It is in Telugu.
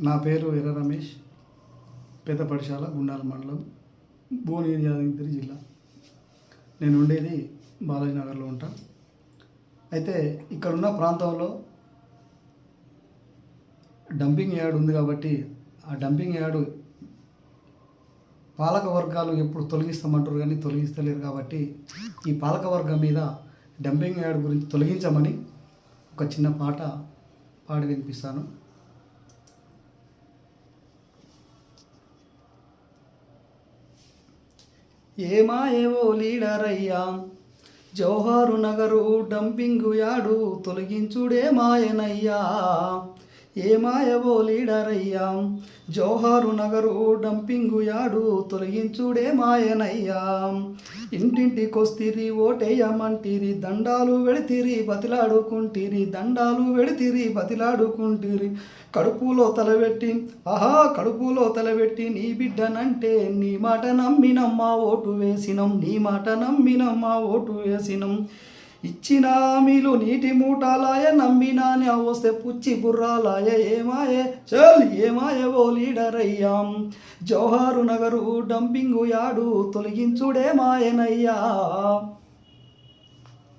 నా పేరు ఎర్ర రమేష్, పెద్దపడిశాల, గుండాల మండలం, భువనగిరి యాదగిరి జిల్లా. నేను ఉండేది బాలాజీ నగర్లో ఉంటా. అయితే ఇక్కడున్న ప్రాంతంలో డంపింగ్ యార్డ్ ఉంది కాబట్టి ఆ డంపింగ్ యార్డు పాలక వర్గాలు ఎప్పుడు తొలగిస్తామంటారు కానీ తొలగిస్తలేరు. కాబట్టి ఈ పాలక వర్గం మీద డంపింగ్ యార్డ్ గురించి తొలగించమని ఒక చిన్న పాట పాడి వినిపిస్తాను. ఏమాయేవో లీడరయ్యా, జవహర్ నగరు డంపింగు యార్డు తొలగించుడే మాయనయ్యా. ఏమాయేవో లీడరయ్యా, జవహర్ నగరు డంపింగు యార్డు తొలగించుడే మాయనయ్యా. ఇంటింటికొస్తిరి ఓటేయమంటిరి, దండాలు వెళితిరి బతిలాడుకుంటిరి, దండాలు వెళితిరి బతిలాడుకుంటిరి. కడుపులో తలబెట్టి కడుపులో తలబెట్టి నీ బిడ్డనంటే నీ మాట నమ్మినమ్మా ఓటు వేసినం, నీ మాట నమ్మినమ్మా ఓటు వేసినం. ఇచ్చిన హామీలు నీటి మూటాలాయ, నమ్మినాని వస్తే పుచ్చి బుర్రాలాయ. ఏమాయే ఓ లీడరయ్యాం, జవహర్ నగరు డంపింగు యార్డు తొలగించుడే మాయనయ్యా.